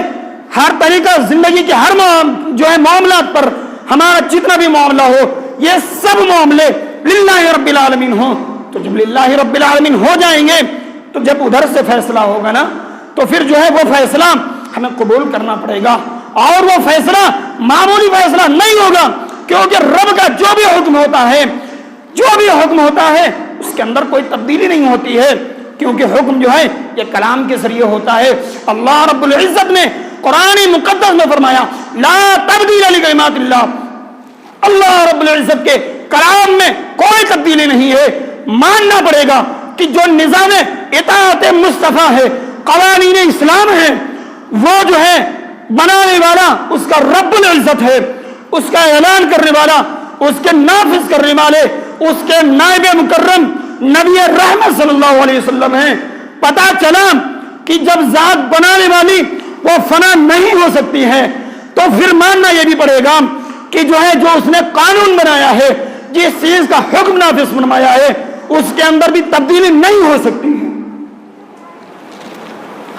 ہر طریقہ زندگی کے ہر جو ہے معاملات پر ہمارا جتنا بھی معاملہ ہو یہ سب معاملے للہ رب العالمین ہوں۔ تو جب للہ رب العالمین ہو جائیں گے تو جب ادھر سے فیصلہ ہوگا نا تو پھر جو ہے وہ فیصلہ ہمیں قبول کرنا پڑے گا، اور وہ فیصلہ معمولی فیصلہ نہیں ہوگا، کیونکہ رب کا جو بھی حکم ہوتا ہے اس کے اندر کوئی تبدیلی نہیں ہوتی ہے، کیونکہ حکم جو ہے یہ کلام کے ذریعے ہوتا ہے۔ اللہ رب العزت نے قرآن مقدس میں فرمایا لا تبدیل لکلمات اللہ، اللہ رب العزت کے کلام میں کوئی تبدیلی نہیں ہے۔ ماننا پڑے گا کہ جو نظام اطاعت مصطفیٰ ہے، قوانین اسلام ہے، وہ جو ہے بنانے والا اس کا رب العزت ہے، اس کا اعلان کرنے والا، اس کے نافذ کرنے والے اس کے نائب مکرم نبی رحمت صلی اللہ علیہ وسلم ہیں۔ پتہ چلا کہ جب ذات بنانے والی وہ فنا نہیں ہو سکتی ہے تو پھر ماننا یہ بھی پڑے گا کہ جو ہے جو اس نے قانون بنایا ہے، جس چیز کا حکم نافذ فرمایا ہے، اس کے اندر بھی تبدیلی نہیں ہو سکتی ہے۔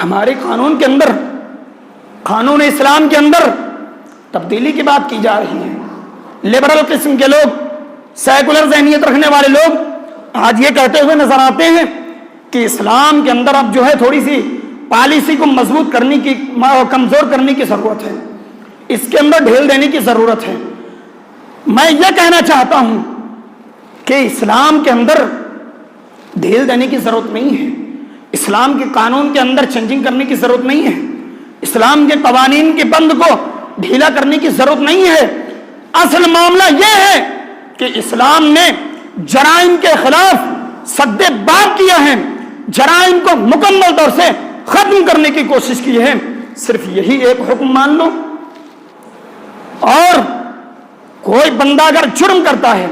ہمارے قانون کے اندر، قانون اسلام کے اندر تبدیلی کی بات کی جا رہی ہے۔ لبرل قسم کے لوگ، سیکولر ذہنیت رکھنے والے لوگ آج یہ کہتے ہوئے نظر آتے ہیں کہ اسلام کے اندر اب جو ہے تھوڑی سی پالیسی کو مضبوط کرنے کی، کمزور کرنے کی ضرورت ہے، اس کے اندر ڈھیل دینے کی ضرورت ہے۔ میں یہ کہنا چاہتا ہوں کہ اسلام کے اندر ڈھیل دینے کی ضرورت نہیں ہے، اسلام کے قانون کے اندر چینجنگ کرنے کی ضرورت نہیں ہے، اسلام کے قوانین کے بند کو ڈھیلا کرنے کی ضرورت نہیں ہے۔ اصل معاملہ یہ ہے کہ اسلام نے جرائم کے خلاف سد باب کیا ہے، جرائم کو مکمل طور سے ختم کرنے کی کوشش کی ہے۔ صرف یہی ایک حکم مان لو، اور کوئی بندہ اگر جرم کرتا ہے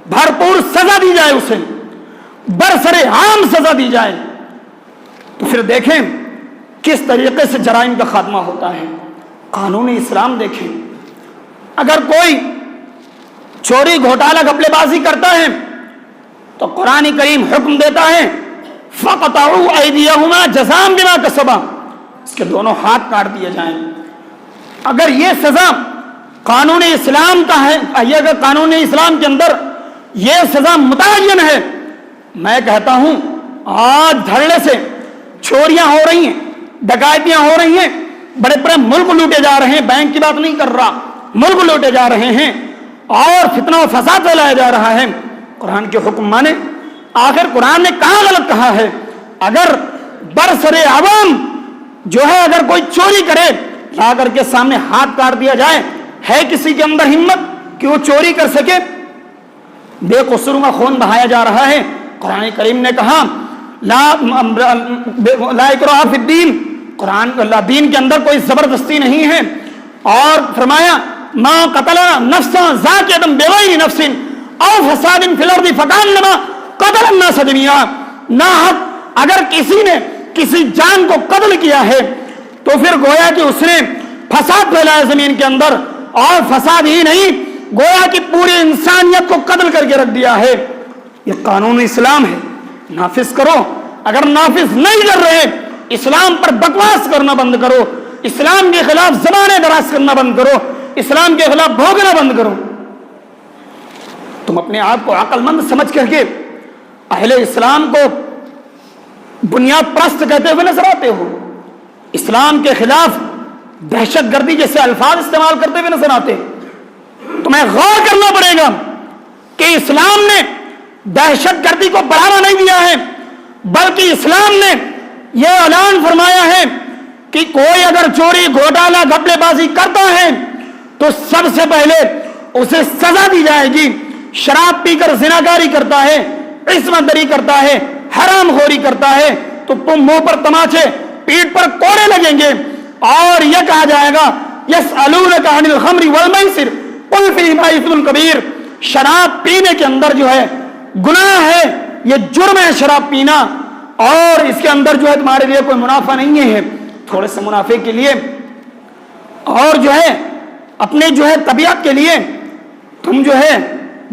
بھرپور سزا دی جائے، اسے برسر عام سزا دی جائے، تو پھر دیکھیں کس طریقے سے جرائم کا خاتمہ ہوتا ہے۔ قانون اسلام دیکھیں، اگر کوئی چوری گھوٹالہ گھپلے بازی کرتا ہے تو قرآن کریم حکم دیتا ہے فَقَطَعُوا أَيْدِيَهُمَا جَزَاءً بِمَا كَسَبَا، اس کے دونوں ہاتھ کاٹ دیے جائیں۔ اگر یہ سزا قانون اسلام کا ہے، اگر قانون اسلام کے اندر یہ سزا متعین ہے، میں کہتا ہوں آج دھڑلے سے چوریاں ہو رہی ہیں، ڈکیتیاں ہو رہی ہیں، بڑے بڑے ملک لوٹے جا رہے ہیں، بینک کی بات نہیں کر رہا، ملک لوٹے جا رہے ہیں اور فتنہ و فساد پھیلایا جا رہا ہے۔ قرآن کے حکم مانے، آخر قرآن نے کہاں غلط کہا ہے؟ اگر برسر عوام جو ہے اگر کوئی چوری کرے لا کر کے سامنے ہاتھ کاٹ دیا جائے، ہے کسی کے اندر ہمت کہ وہ چوری کر سکے؟ بے قصور کا خون بہایا جا رہا ہے۔ قرآن کریم نے کہا لا اکراہ فی الدین، قرآن اللہ دین کے اندر کوئی زبردستی نہیں ہے، اور فرمایا ما قتل نفسا ذاکیۃ بغیر نفس او فساد فی الارض فکانما قتل الناس جميعا، ناحق اگر کسی نے کسی جان کو قتل کیا ہے تو پھر گویا کہ اس نے فساد پھیلایا زمین کے اندر، اور فساد ہی نہیں گویا کہ پوری انسانیت کو قتل کر کے رکھ دیا ہے۔ یہ قانون اسلام ہے، نافذ کرو۔ اگر نافذ نہیں کر رہے، اسلام پر بکواس کرنا بند کرو، اسلام کے خلاف زبانیں دراز کرنا بند کرو، اسلام کے خلاف بھوگنا بند کرو۔ تم اپنے آپ کو عقل مند سمجھ کر کے اہل اسلام کو بنیاد پرست کہتے ہوئے نظر آتے ہو، اسلام کے خلاف دہشت گردی جیسے الفاظ استعمال کرتے ہوئے نظر آتے۔ تمہیں غور کرنا پڑے گا کہ اسلام نے دہشت گردی کو بڑھاوا نہیں دیا ہے، بلکہ اسلام نے یہ اعلان فرمایا ہے کہ کوئی اگر چوری گھوٹالہ گھپلے بازی کرتا ہے تو سب سے پہلے اسے سزا دی جائے گی۔ شراب پی کر زناکاری کرتا ہے، عصمت دری کرتا ہے، حرام خوری کرتا ہے تو منہ پر تماچے، پیٹ پر کوڑے لگیں گے، اور یہ کہا جائے گا یسألونک عن الخمر والمیسر قل فیہما اثم کبیر، شراب پینے کے اندر جو ہے گناہ ہے، یہ جرم ہے شراب پینا، اور اس کے اندر جو ہے تمہارے لیے کوئی منافع نہیں ہے۔ تھوڑے سے منافع کے لیے اور جو ہے اپنے جو ہے طبیعت کے لیے تم جو ہے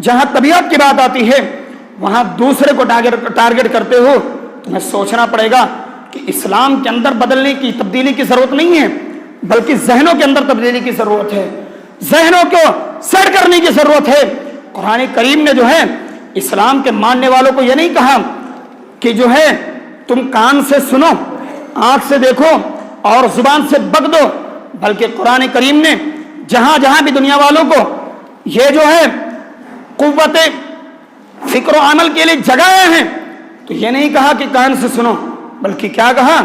جہاں طبیعت کی بات آتی ہے وہاں دوسرے کو ٹارگٹ کرتے ہو، تمہیں سوچنا پڑے گا کہ اسلام کے اندر بدلنے کی، تبدیلی کی ضرورت نہیں ہے، بلکہ ذہنوں کے اندر تبدیلی کی ضرورت ہے، ذہنوں کو سیٹ کرنے کی ضرورت ہے۔ قرآن کریم نے جو ہے اسلام کے ماننے والوں کو یہ نہیں کہا کہ جو ہے تم کان سے سنو، آنکھ سے دیکھو اور زبان سے بک دو، بلکہ قرآن کریم نے جہاں جہاں بھی دنیا والوں کو یہ جو ہے قوت فکر و عمل کے لیے جگائے ہیں تو یہ نہیں کہا کہ کان سے سنو، بلکہ کیا کہا؟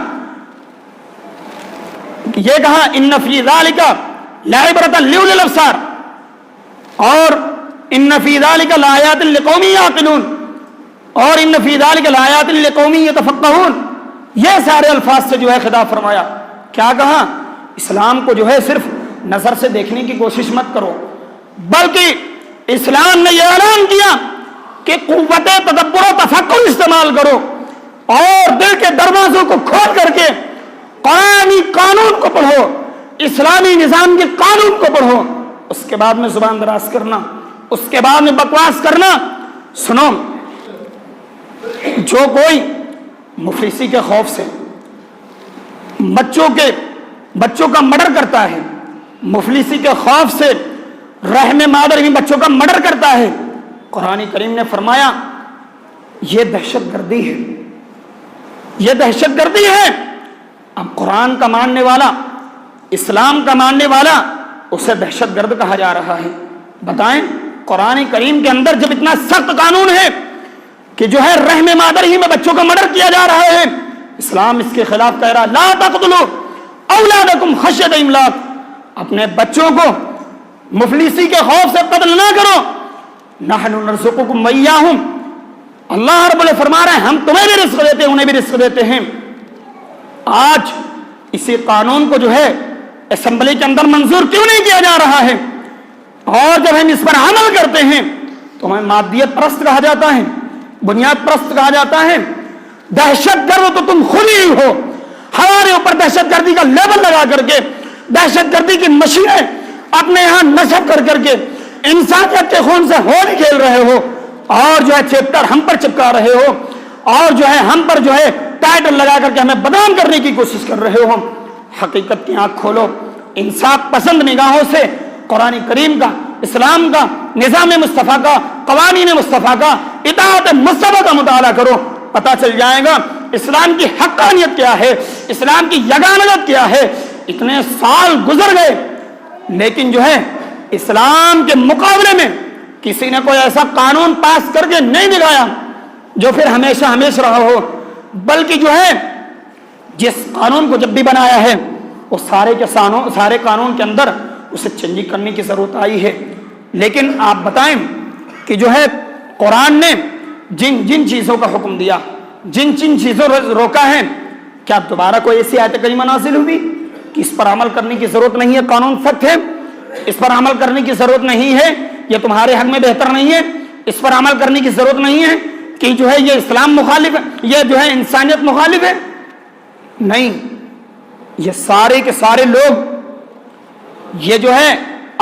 یہ کہا ان فی ذالک لعبرۃ لأولی الابصار اور ان فی ذالک لآیات لقوم یعقلون اور ان فی ذالک لآیات لقوم یتفقہون، یہ سارے الفاظ سے جو ہے خطاب فرمایا۔ کیا کہا؟ اسلام کو جو ہے صرف نظر سے دیکھنے کی کوشش مت کرو، بلکہ اسلام نے یہ اعلان کیا کہ قوت تدبر و تفکر استعمال کرو اور دل کے دروازوں کو کھول کر کے قرآنی قانون کو پڑھو، اسلامی نظام کے قانون کو پڑھو، اس کے بعد میں زبان دراز کرنا، اس کے بعد میں بکواس کرنا۔ سنو، جو کوئی مفلسی کے خوف سے بچوں کا مرڈر کرتا ہے، مفلسی کے خوف سے رحم مادر ہی بچوں کا مرڈر کرتا ہے، قرآن کریم نے فرمایا یہ دہشت گردی ہے، یہ دہشت گردی ہے۔ اب قرآن کا ماننے والا، اسلام کا ماننے والا، اسے دہشت گرد کہا جا رہا ہے۔ بتائیں، قرآن کریم کے اندر جب اتنا سخت قانون ہے کہ جو ہے رحم مادر ہی میں بچوں کا مرڈر کیا جا رہا ہے، اسلام اس کے خلاف کہہ رہا لا تقتلوا اولادکم خشیۃ املاق، اپنے بچوں کو مفلسی کے خوف سے قتل نہ کرو، نحن نرزقکم وایاہم، اللہ رب العزت فرما رہے ہیں ہم تمہیں بھی رزق دیتے ہیں انہیں بھی رزق دیتے ہیں۔ آج اسی قانون کو جو ہے اسمبلی کے اندر منظور کیوں نہیں کیا جا رہا ہے؟ اور جب ہم اس پر عمل کرتے ہیں تو ہمیں مادیت پرست کہا جاتا ہے، بنیاد پرست کہا جاتا ہے۔ دہشت گرد تو تم خود ہی ہو، ہمارے اوپر دہشت گردی کا لیبل لگا کر کے دہشت گردی کی مشینیں اپنے یہاں نصب کر کر کے انسانیت کے خون سے ہولی کھیل رہے ہو، اور جو ہے چیپٹر ہم پر چپکا رہے ہو، اور جو ہے ہم پر جو ہے ٹائٹل لگا کر کے ہمیں بدنام کرنے کی کوشش کر رہے ہو۔ حقیقت کی آنکھ کھولو، انصاف پسند نگاہوں سے قرآن کریم کا، اسلام کا، نظام مصطفیٰ کا، قوانین مصطفیٰ کا، اطاعت مصطفیٰ کا مطالعہ کرو، پتہ چل جائے گا اسلام کی حقانیت کیا ہے، اسلام کی یگانت کیا ہے۔ اتنے سال گزر گئے لیکن جو ہے اسلام کے مقابلے میں کسی نے کوئی ایسا قانون پاس کر کے نہیں دکھایا جو پھر ہمیشہ ہمیشہ رہا ہو، بلکہ جو ہے جس قانون کو جب بھی بنایا ہے وہ سارے قانون کے اندر اسے چینج کرنے کی ضرورت آئی ہے۔ لیکن آپ بتائیں کہ جو ہے قرآن نے جن جن چیزوں کا حکم دیا، جن جن چیزوں روکا ہے، کیا دوبارہ کوئی ایسی آیت کریمہ نازل ہوئی کہ اس پر عمل کرنے کی ضرورت نہیں ہے، قانون سخت ہے، اس پر عمل کرنے کی ضرورت نہیں ہے، یہ تمہارے حق میں بہتر نہیں ہے، اس پر عمل کرنے کی ضرورت نہیں ہے کہ جو ہے یہ اسلام مخالف ہے، یہ جو ہے انسانیت مخالف ہے؟ نہیں، یہ سارے کے سارے لوگ، یہ جو ہے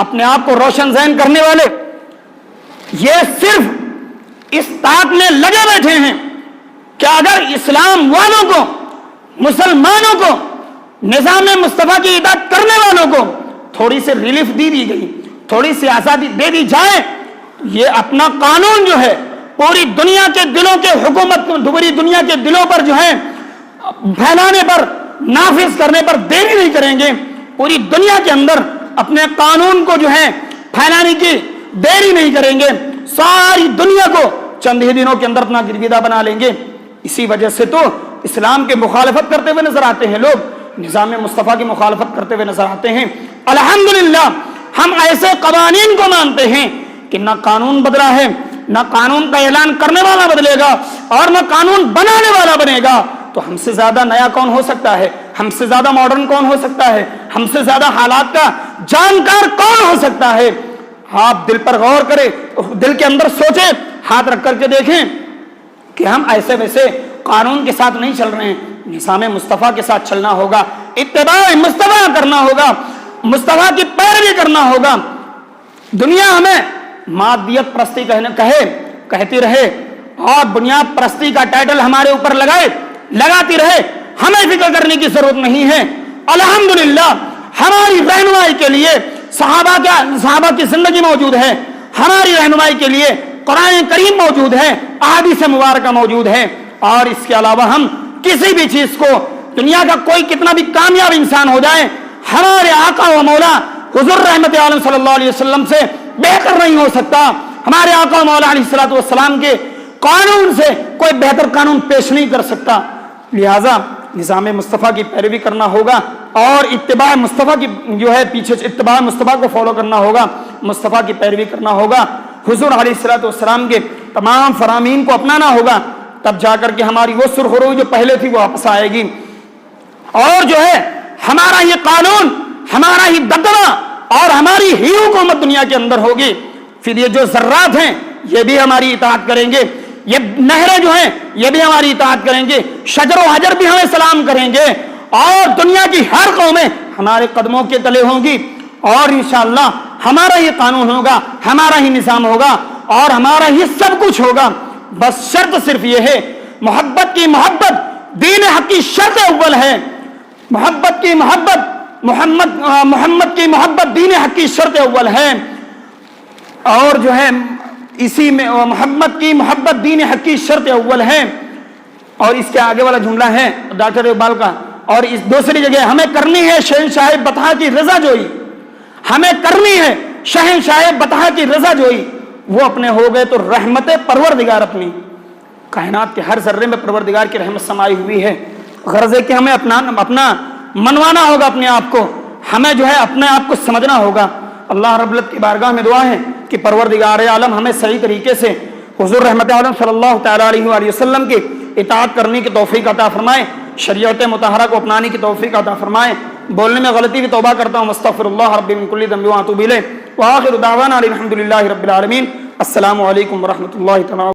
اپنے آپ کو روشن ذہن کرنے والے، یہ صرف اس طاق میں لگے بیٹھے ہیں کہ اگر اسلام والوں کو، مسلمانوں کو، نظام مصطفیٰ کی اطاعت کرنے والوں کو تھوڑی سی ریلیف دی گئی، تھوڑی سی آزادی دے دی جائے، یہ اپنا قانون جو ہے پوری دنیا کے دلوں کے حکومت، پوری دنیا کے دلوں پر جو ہے پھیلانے پر، نافذ کرنے پر دیری نہیں کریں گے، پوری دنیا کے اندر اپنے قانون کو جو ہے پھیلانے کی دیری نہیں کریں گے، ساری دنیا کو چند ہی دنوں کے اندر اپنا گرویدہ بنا لیں گے۔ اسی وجہ سے تو اسلام کے مخالفت کرتے ہوئے نظر آتے ہیں لوگ، نظام مصطفیٰ کی مخالفت کرتے ہوئے نظر آتے ہیں۔ الحمدللہ ہم ایسے قوانین کو مانتے ہیں کہ نہ قانون بدلا ہے، نہ قانون کا اعلان کرنے والا بدلے گا اور نہ قانون بنانے والا بنے گا، تو ہم سے زیادہ نیا کون ہو سکتا ہے؟ ہم سے زیادہ ماڈرن کون ہو سکتا ہے؟ ہم سے زیادہ حالات کا جانکار کون ہو سکتا ہے؟ آپ دل پر غور کریں، دل کے اندر سوچیں، ہاتھ رکھ کر کے دیکھیں کہ ہم ایسے ویسے قانون کے ساتھ نہیں چل رہے ہیں، نظام مصطفیٰ کے ساتھ چلنا ہوگا، اتباع مصطفیٰ کرنا ہوگا، مصطفیٰ کی پیروی کرنا ہوگا۔ دنیا ہمیں مادیت پرستی کہتی رہے اور بنیاد پرستی کا ٹائٹل ہمارے اوپر لگاتی رہے، ہمیں فکر کرنے کی ضرورت نہیں ہے۔ الحمدللہ ہماری رہنمائی کے لیے صحابہ کی زندگی موجود ہے، ہماری رہنمائی کے لیے قرآن کریم موجود ہے، احادیث مبارکہ موجود ہے، اور اس کے علاوہ ہم کسی بھی چیز کو، دنیا کا کوئی کتنا بھی کامیاب انسان ہو جائے، ہمارے آقا و مولا حضور رحمت عالم صلی اللہ علیہ وسلم سے بہتر نہیں ہو سکتا۔ ہمارے آقا و مولا علیہ الصلوۃ والسلام کے قانون سے کوئی بہتر قانون پیش نہیں کر سکتا۔ لہذا نظام مصطفیٰ کی پیروی کرنا ہوگا اور اتباع مصطفیٰ کی پیچھے اتباع مصطفیٰ کو فالو کرنا ہوگا، مصطفیٰ کی پیروی کرنا ہوگا، حضور علیہ الصلوۃ والسلام کے تمام فرامین کو اپنانا ہوگا، تب جا کر کے ہماری وہ سرخروئی جو پہلے تھی وہ واپس آئے گی، اور ہمارا یہ قانون، ہمارا ہی دبدبہ اور ہماری ہی حکومت دنیا کے اندر ہوگی۔ پھر یہ جو ذرات ہیں یہ بھی ہماری اطاعت کریں گے، یہ نہریں جو ہیں یہ بھی ہماری اطاعت کریں گے، شجر و حجر بھی ہمیں سلام کریں گے، اور دنیا کی ہر قومیں ہمارے قدموں کے تلے ہوں گی، اور انشاءاللہ ہمارا ہی قانون ہوگا، ہمارا ہی نظام ہوگا اور ہمارا ہی سب کچھ ہوگا۔ بس شرط صرف یہ ہے، محبت کی محبت دین حق کی شرط اول ہے، محبت کی محبت محمد کی محبت دین حق کی شرط اول ہے، اور اسی میں محمد کی محبت دین حق کی شرط اول ہے۔ اور اس کے آگے والا جملہ ہے ڈاکٹر اقبال کا، اور اس دوسری جگہ ہمیں کرنی ہے شہنشاہ بطحا کی رضا جوئی، ہمیں کرنی ہے شہنشاہ بطحا کی رضا جوئی، وہ اپنے ہو گئے تو رحمت پروردگار اپنی، کائنات کے ہر ذرے میں پروردگار کی رحمت سمائی ہوئی ہے۔ غرض ہے کہ ہمیں اپنا منوانا ہوگا اپنے آپ کو، ہمیں اپنے آپ کو سمجھنا ہوگا۔ اللہ رب العزت کی بارگاہ میں دعا ہے کہ پروردگار عالم ہمیں صحیح طریقے سے حضور رحمت عالم صلی اللہ تعالیٰ علیہ وآلہ وسلم کی اطاعت کرنے کی توفیق عطا فرمائے، شریعت مطہرہ کو اپنانے کی توفیق عطا فرمائے۔ بولنے میں غلطی کی توبہ کرتا ہوں، استغفر اللہ ربی من کل ذنب واتوب الیہ، وآخر دعوانا الحمد للہ رب العالمین۔ السلام علیکم ورحمۃ اللہ تعالیٰ۔